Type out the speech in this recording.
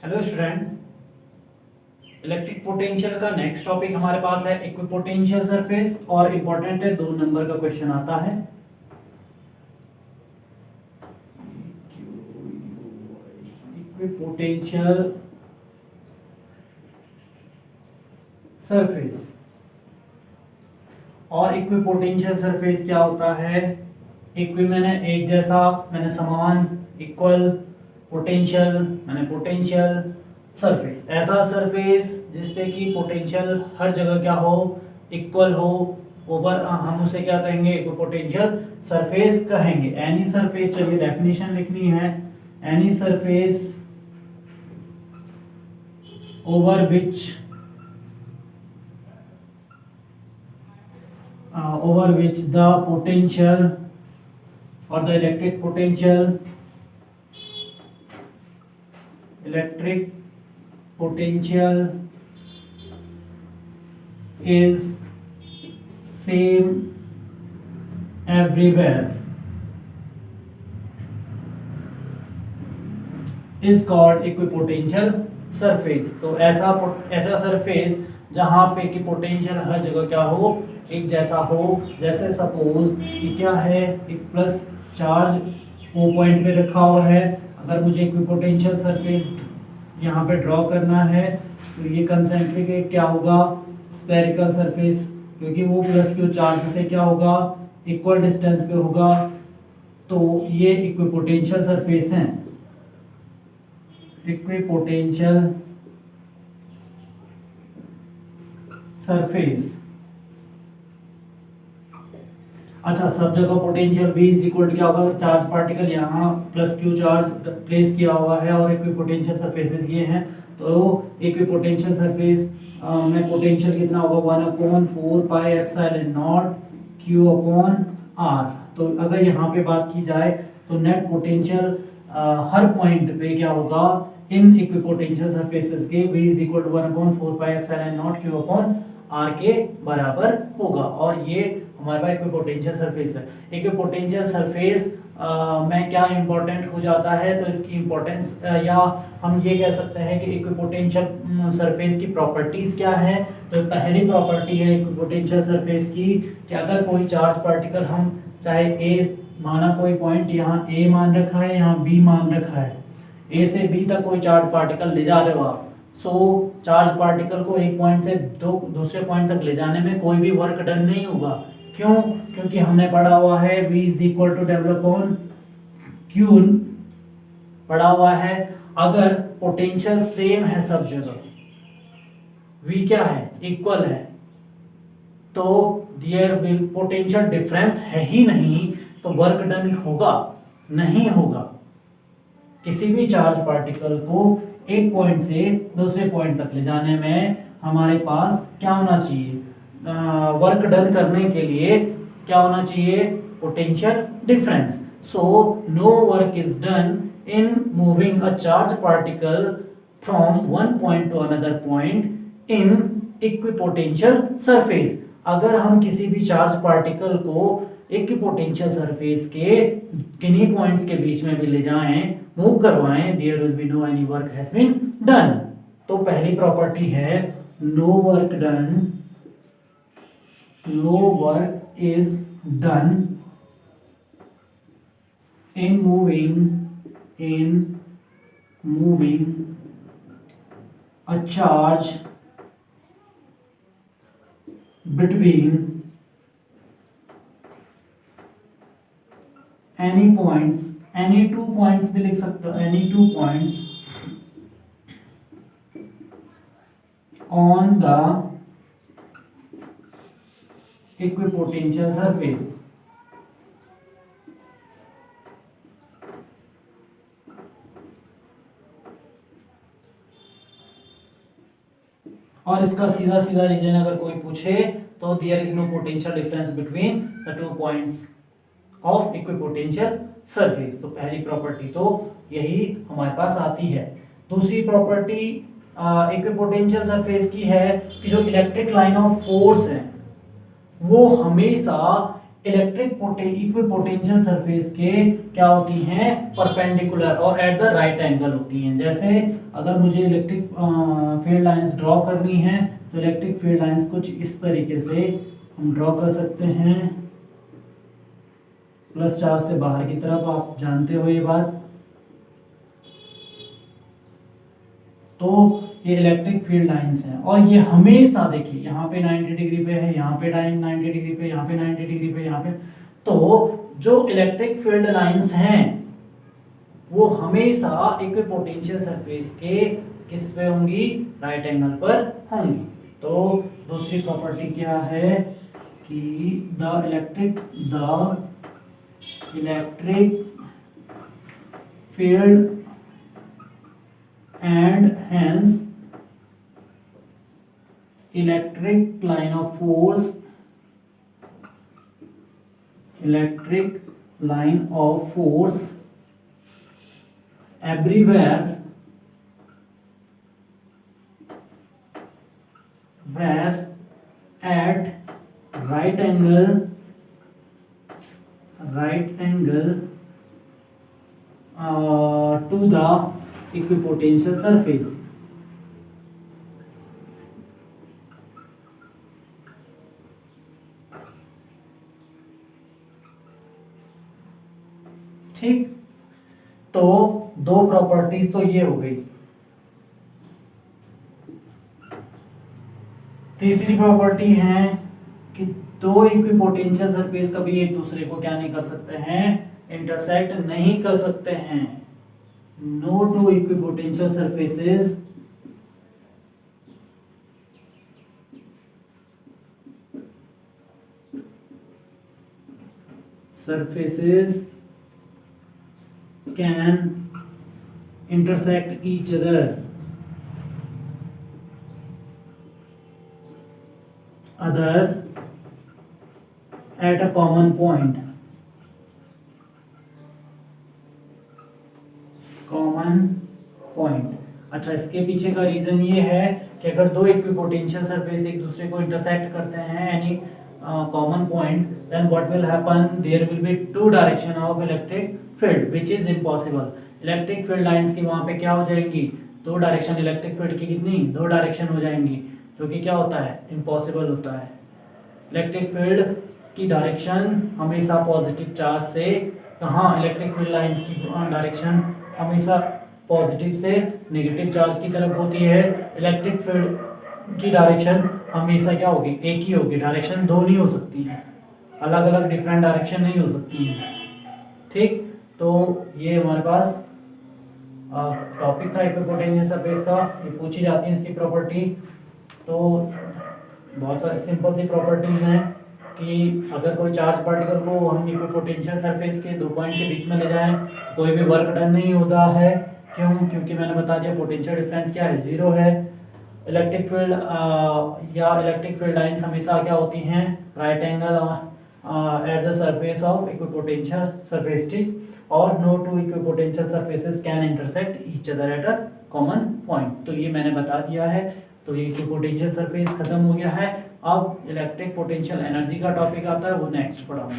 Hello students, electric potential का next topic हमारे पास है इक्विपोटेंशियल सरफेस और इम्पोर्टेंट है 2 नंबर का क्वेश्चन आता है। इक्विपोटेंशियल सरफेस और इक्विपोटेंशियल सरफेस क्या होता है? इक्वी मैंने एक जैसा, मैंने समान, इक्वल, पोटेंशियल मैंने पोटेंशियल, सरफेस ऐसा सरफेस जिसपे कि पोटेंशियल हर जगह क्या हो, इक्वल हो, ओवर हम उसे क्या कहेंगे? इक्विपोटेंशियल सरफेस कहेंगे। एनी सरफेस, चलिए डेफिनेशन लिखनी है। Any surface over which the potential or the electric potential is same everywhere is called equipotential surface। तो ऐसा सरफेस जहाँ पे कि पोटेंशियल हर जगह क्या हो, एक जैसा हो। जैसे सपोज कि क्या है, एक प्लस चार्ज ओ पॉइंट पे रखा हुआ है। अगर मुझे इक्विपोटेंशियल सरफेस यहाँ पे ड्रॉ करना है तो ये कंसेंट्रिक क्या होगा? स्फेरिकल सरफेस, क्योंकि वो प्लस क्यू चार्ज से क्या होगा? इक्वल डिस्टेंस पे होगा। तो ये इक्विपोटेंशियल सरफेस हैं। इक्विपोटेंशियल सरफेस, अच्छा, सब जगह potential V is equal to क्या होगा? चार्ज पार्टिकल यहाँ प्लस क्यू चार्ज प्लेस किया हुआ है और इक्विपोटेंशियल सरफेसेस ये हैं। तो इक्विपोटेंशियल सरफेस में पोटेंशियल कितना होगा? 1/4 pi epsilon not Q upon R। तो अगर यहाँ पे बात की जाए तो नेट पोटेंशियल हर पॉइंट पे क्या होगा? इन इक्विपोटेंशियल सरफेसेस के V is equal to 1/4 pi epsilon not Q upon R के बराबर होगा। और ये हमारे पास इक्विपोटेंशियल सरफेस है। इक्विपोटेंशियल सरफेस में क्या इंपॉर्टेंट हो जाता है? तो इसकी इंपॉर्टेंस या हम ये कह सकते हैं कि इक्विपोटेंशियल सरफेस की प्रॉपर्टीज क्या है। तो पहली प्रॉपर्टी है इक्विपोटेंशियल सरफेस की कि अगर कोई चार्ज पार्टिकल, हम चाहे ए माना, कोई पॉइंट यहाँ ए मान रखा है, यहाँ बी मान रखा है, ए से बी तक कोई चार्ज पार्टिकल ले जा रहे हो आप। चार्ज पार्टिकल को एक पॉइंट से दूसरे पॉइंट तक ले जाने में कोई भी वर्क डन नहीं होगा। क्यों? क्योंकि हमने पढ़ा हुआ है V is equal to W upon Q पढ़ा हुआ है। अगर पोटेंशियल सेम है सब जगह, V क्या है? इक्वल है, तो देयर विल पोटेंशियल डिफरेंस है ही नहीं, तो वर्क डन होगा? नहीं होगा। किसी भी चार्ज पार्टिकल को एक पॉइंट से दूसरे पॉइंट तक ले जाने में हमारे पास क्या होना चाहिए? वर्क डन करने के लिए क्या होना चाहिए? Potential difference. So no work is done in moving a charge particle from one point to another point in equipotential surface. अगर हम किसी भी चार्ज पार्टिकल को इक्विपोटेंशियल सरफेस के किन्हीं पॉइंट्स के बीच में भी ले जाएं, मूव करवाएं, there will be no any work has been done. तो पहली प्रॉपर्टी है no work done, no work is done in moving a charge between any points, any 2 points भी लिख सकते हो, any 2 points on the equipotential surface. और इसका सीधा सीधा रीजन अगर कोई पूछे तो there is no potential difference between the 2 points of equipotential surface. तो पहली प्रॉपर्टी तो यही हमारे पास आती है। दूसरी प्रॉपर्टी इक्विपोटेंशियल सरफेस की है कि जो इलेक्ट्रिक लाइन ऑफ फोर्स है वो हमेशा इक्विपोटेंशियल सरफेस के क्या होती हैं, परपेंडिकुलर और एट द राइट एंगल होती हैं। जैसे अगर मुझे इलेक्ट्रिक फील्ड लाइंस ड्रॉ करनी है तो इलेक्ट्रिक फील्ड लाइंस कुछ इस तरीके से हम ड्रॉ कर सकते हैं, प्लस चार्ज से बाहर की तरफ, आप जानते हो ये बात। तो ये इलेक्ट्रिक फील्ड लाइंस हैं और ये हमेशा देखिए यहाँ पे 90 डिग्री पे है, यहाँ पे 90 डिग्री पे, यहाँ पे 90 डिग्री पे, यहाँ पे। तो जो इलेक्ट्रिक फील्ड लाइंस हैं वो हमेशा इक्विपोटेंशियल सरफेस के किस पे होंगी, राइट एंगल पर होंगी। तो दूसरी प्रॉपर्टी क्या है कि the electric field and hence electric line of force everywhere where at right angle to the equipotential surface. ठीक, तो दो प्रॉपर्टीज तो ये हो गई। तीसरी प्रॉपर्टी है कि दो इक्विपोटेंशियल सरफेस कभी एक दूसरे को क्या नहीं कर सकते हैं, इंटरसेक्ट नहीं कर सकते हैं। No two equipotential surfaces can intersect each other at a common point. अच्छा, इसके पीछे का रीजन ये है कि अगर दो इक्विपोटेंशियल सरफेस एक दूसरे को इंटरसेक्ट करते हैं any common point, then what will happen, there will be two direction of electric field which is impossible. Electric field lines की वहां पे क्या हो जाएंगी, दो डायरेक्शन इलेक्ट्रिक फील्ड की कितनी, दो डायरेक्शन हो जाएंगी, जो कि क्या होता है, इम्पॉसिबल होता है। इलेक्ट्रिक फील्ड की डायरेक्शन हमेशा पॉजिटिव चार्ज से, कहाँ, इलेक्ट्रिक फील्ड लाइंस की डायरेक्शन हमेशा पॉजिटिव से नेगेटिव चार्ज की तरफ होती है। इलेक्ट्रिक फील्ड की डायरेक्शन हमेशा क्या होगी, एक ही होगी, डायरेक्शन दो नहीं हो सकती है, अलग अलग डिफरेंट डायरेक्शन नहीं हो सकती है। ठीक, तो ये हमारे पास टॉपिक था इक्विपोटेंशियल सरफेस का, ये पूछी जाती है इसकी प्रॉपर्टी। तो बहुत सारी सिंपल सी प्रॉपर्टीज हैं कि अगर कोई चार्ज पार्टिकल को हम इक्विपोटेंशियल सरफेस के दो पॉइंट के बीच में ले जाएं, कोई भी वर्क डन नहीं होता है। क्यों? क्योंकि मैंने बता दिया पोटेंशियल डिफरेंस क्या है, जीरो है। इलेक्ट्रिक फील्ड या इलेक्ट्रिक फील्ड लाइंस हमेशा क्या होती हैं, right angle at the surface of equipotential surface. ठीक, और no two equipotential surfaces can intersect each other at a common point. तो ये मैंने बता दिया है। तो ये इक्विपोटेंशियल सरफेस खत्म हो गया है। अब इलेक्ट्रिक पोटेंशियल एनर्जी का टॉपिक आता है, वो नेक्स्ट पढ़ाऊंगा।